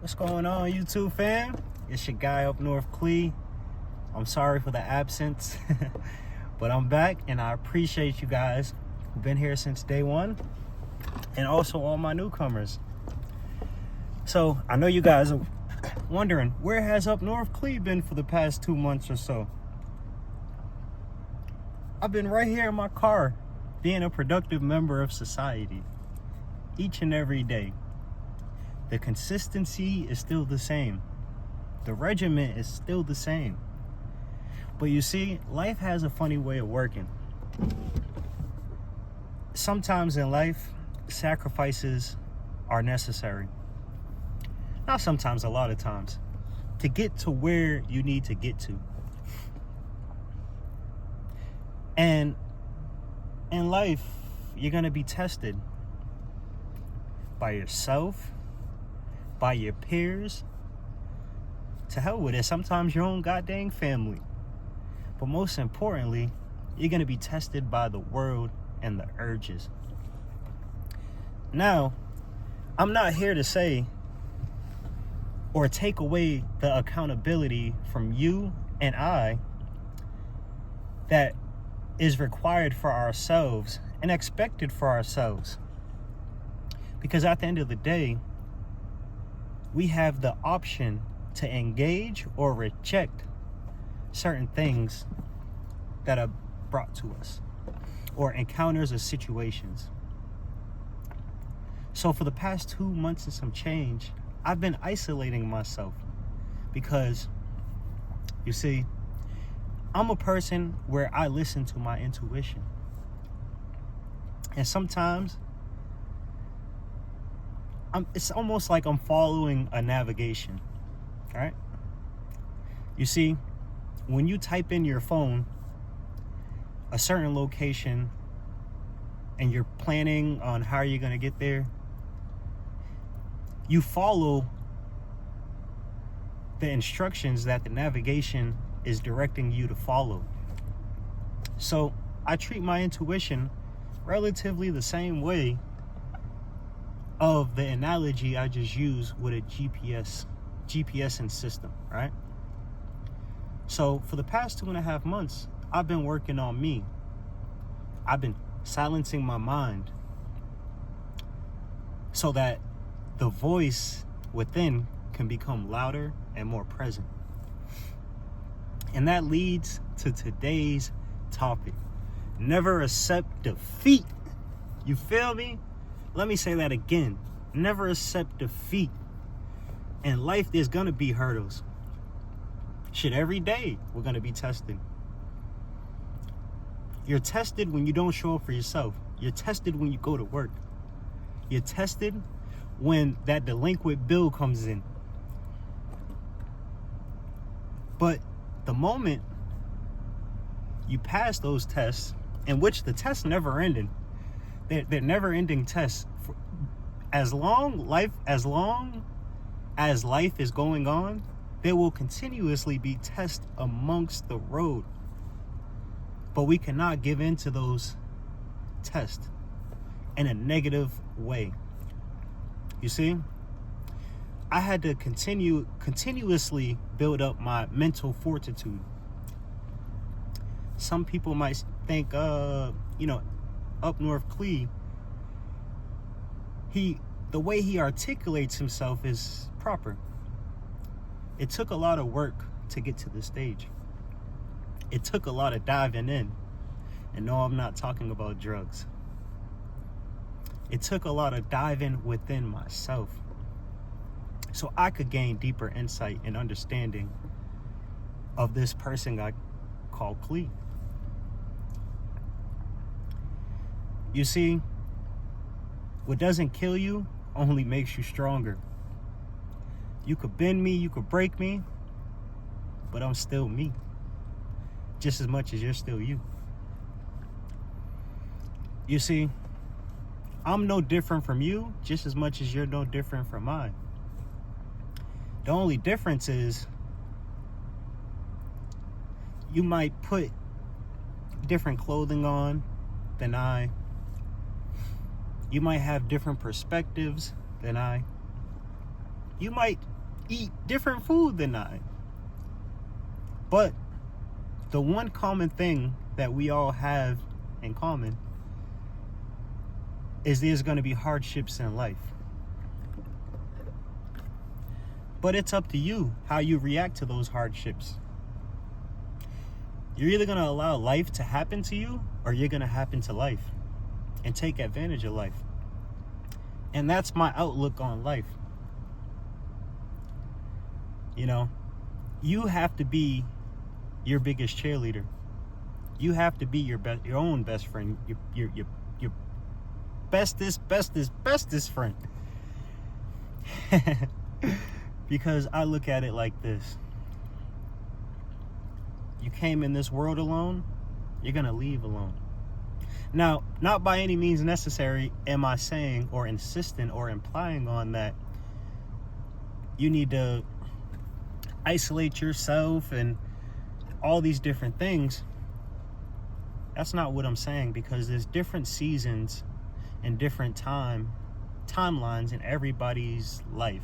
What's going on, YouTube fam? It's your guy up north, Clee. I'm sorry for the absence, but I'm back and I appreciate you guys who've been here since day one, and also all my newcomers. So I know you guys are wondering, where has up north Clee been for the past 2 months or so? I've been right here in my car, being a productive member of society, each and every day. The consistency is still the same. The regiment is still the same. But you see, life has a funny way of working. Sometimes in life, sacrifices are necessary. Not sometimes, a lot of times, to get to where you need to get to. And in life, you're going to be tested by yourself, by your peers, to hell with it, sometimes your own goddamn family. But most importantly, you're going to be tested by the world and the urges. Now, I'm not here to say or take away the accountability from you and I that is required for ourselves and expected for ourselves. Because at the end of the day, we have the option to engage or reject certain things that are brought to us or encounters or situations. So for the past 2 months and some change, I've been isolating myself because, you see, I'm a person where I listen to my intuition. And sometimes it's almost like I'm following a navigation, right? You see, when you type in your phone a certain location and you're planning on how you're going to get there, you follow the instructions that the navigation is directing you to follow. So I treat my intuition relatively the same way of the analogy I just used with a GPSing system, right? So for the past 2.5 months, I've been working on me. I've been silencing my mind so that the voice within can become louder and more present. And that leads to today's topic. Never accept defeat. You feel me? Let me say that again. Never accept defeat. In life, there's going to be hurdles. Shit, every day we're going to be tested. You're tested when you don't show up for yourself. You're tested when you go to work. You're tested when that delinquent bill comes in. But the moment you pass those tests, in which the tests never ended, they're never-ending tests. As long as life is going on, there will continuously be tests amongst the road. But we cannot give in to those tests in a negative way. You see, I had to continuously build up my mental fortitude. Some people might think, up north Clee, the way he articulates himself is proper. It took a lot of work to get to this stage. It took a lot of diving in. And no, I'm not talking about drugs. It took a lot of diving within myself so I could gain deeper insight and understanding of this person I call Clee. You see, what doesn't kill you only makes you stronger. You could bend me, you could break me, but I'm still me, just as much as you're still you. You see, I'm no different from you, just as much as you're no different from mine. The only difference is you might put different clothing on than I. You might have different perspectives than I. You might eat different food than I. But the one common thing that we all have in common is there's going to be hardships in life. But it's up to you how you react to those hardships. You're either going to allow life to happen to you, or you're going to happen to life and take advantage of life. And that's my outlook on life. You know, you have to be your biggest cheerleader. You have to be your own best friend, your bestest friend. Because I look at it like this. You came in this world alone, you're going to leave alone. Now, not by any means necessary am I saying or insisting or implying on that you need to isolate yourself and all these different things. That's not what I'm saying, because there's different seasons and different timelines in everybody's life.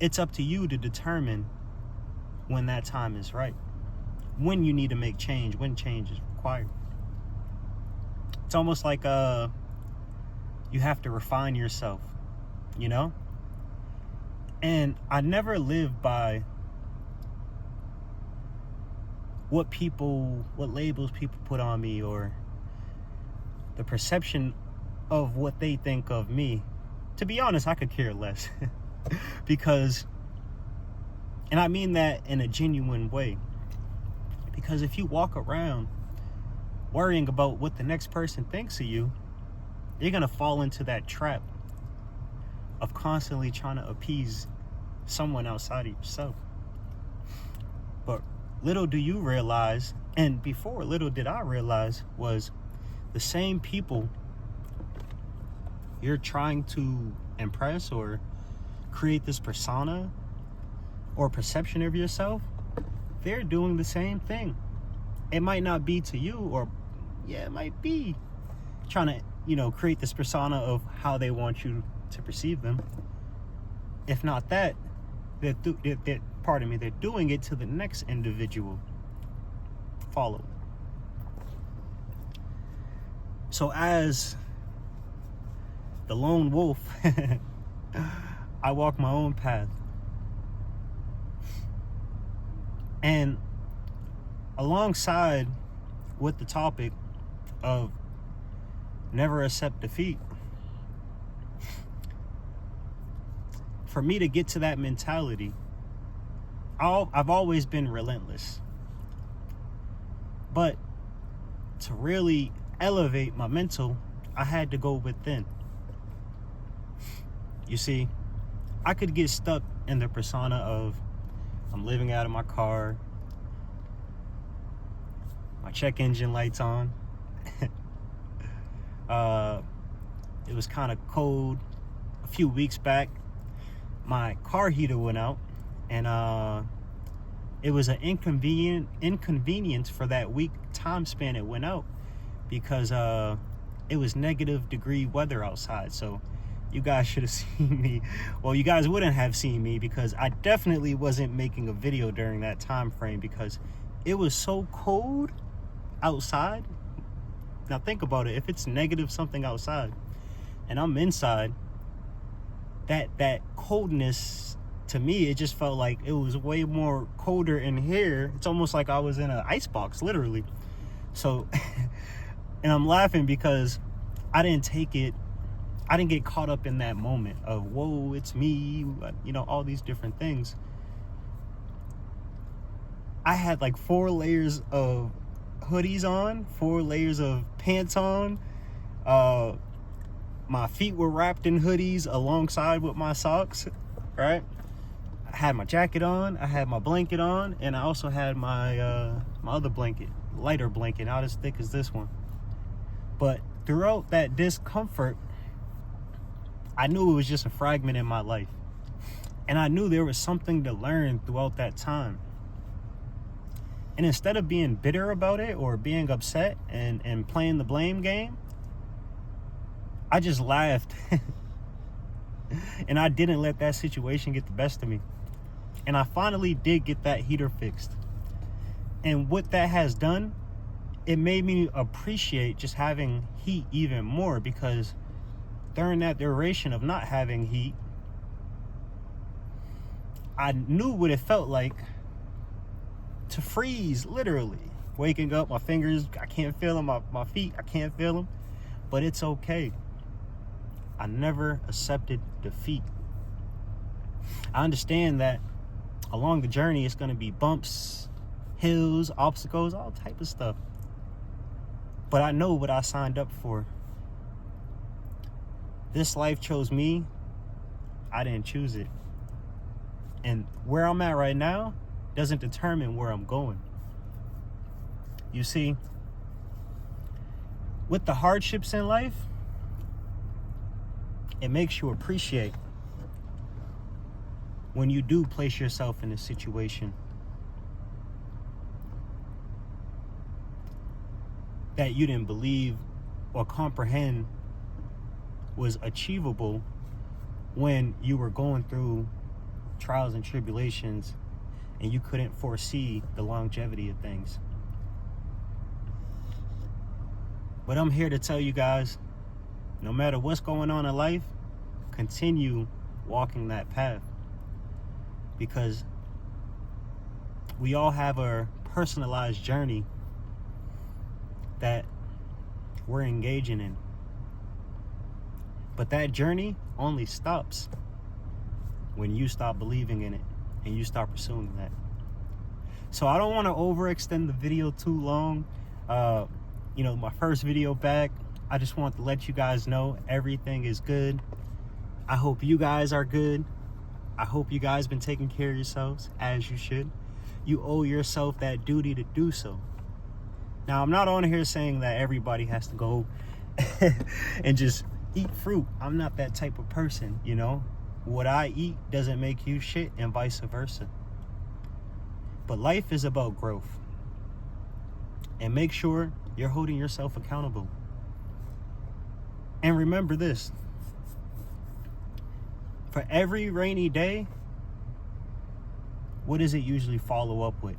It's up to you to determine when that time is right, when you need to make change, when change is required. It's almost like you have to refine yourself, you know? And I never live by what labels people put on me, or the perception of what they think of me. To be honest, I could care less. Because, and I mean that in a genuine way, because if you walk around worrying about what the next person thinks of you, you're going to fall into that trap of constantly trying to appease someone outside of yourself. But little do you realize, and before little did I realize, was the same people you're trying to impress or create this persona or perception of yourself, they're doing the same thing. It might not be to you, or yeah, it might be trying to, create this persona of how they want you to perceive them. If not that, they're doing it to the next individual. Follow. So as the lone wolf, I walk my own path. And alongside with the topic of never accept defeat, for me to get to that mentality, I've always been relentless. But to really elevate my mental, I had to go within. You see, I could get stuck in the persona of I'm living out of my car, my check engine light's on. It was kind of cold a few weeks back. My car heater went out, and it was an inconvenience for that week time span it went out, because it was negative degree weather outside. So you guys should have seen me. Well, you guys wouldn't have seen me, because I definitely wasn't making a video during that time frame, because it was so cold outside. Now think about it. If it's negative something outside and I'm inside, that coldness, to me, it just felt like it was way more colder in here. It's almost like I was in an ice box, literally. So, and I'm laughing because I didn't get caught up in that moment of, whoa, it's me, all these different things. I had like 4 layers of hoodies on, 4 layers of pants on. My feet were wrapped in hoodies alongside with my socks, right? I had my jacket on, I had my blanket on, and I also had my my other blanket, lighter blanket, not as thick as this one. But throughout that discomfort, I knew it was just a fragment in my life. And I knew there was something to learn throughout that time. And instead of being bitter about it or being upset and playing the blame game, I just laughed. And I didn't let that situation get the best of me. And I finally did get that heater fixed. And what that has done, it made me appreciate just having heat even more, because during that duration of not having heat, I knew what it felt like to freeze, literally. Waking up, my fingers, I can't feel them, my feet, I can't feel them. But it's okay. I never accepted defeat. I understand that along the journey, it's going to be bumps, hills, obstacles, all type of stuff. But I know what I signed up for. This life chose me. I didn't choose it. And where I'm at right now doesn't determine where I'm going. You see, with the hardships in life, it makes you appreciate when you do place yourself in a situation that you didn't believe or comprehend was achievable when you were going through trials and tribulations and you couldn't foresee the longevity of things. But I'm here to tell you guys, no matter what's going on in life, continue walking that path, because we all have a personalized journey that we're engaging in. But that journey only stops when you stop believing in it and you start pursuing that. So I don't want to overextend the video too long. My first video back, I just want to let you guys know everything is good. I hope you guys are good. I hope you guys been taking care of yourselves as you should. You owe yourself that duty to do so. Now, I'm not on here saying that everybody has to go and just eat fruit. I'm not that type of person, you know. What I eat doesn't make you shit, and vice versa. But life is about growth. And make sure you're holding yourself accountable. And remember this. For every rainy day, what does it usually follow up with?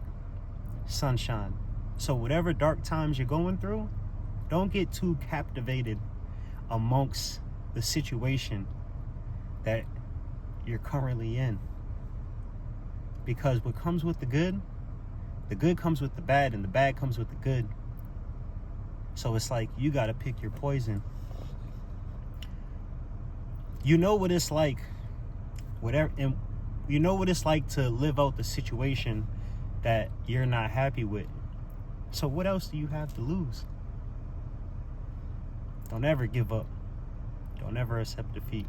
Sunshine. So whatever dark times you're going through, don't get too captivated amongst the situation that you're currently in. Because what comes with the good comes with the bad, and the bad comes with the good. So it's like you got to pick your poison. You know what it's like, and you know what it's like to live out the situation that you're not happy with. So what else do you have to lose? Don't ever give up. Don't ever accept defeat.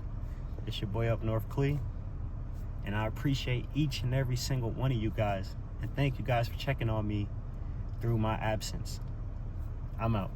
It's your boy Up North Clee, and I appreciate each and every single one of you guys. And thank you guys for checking on me through my absence. I'm out.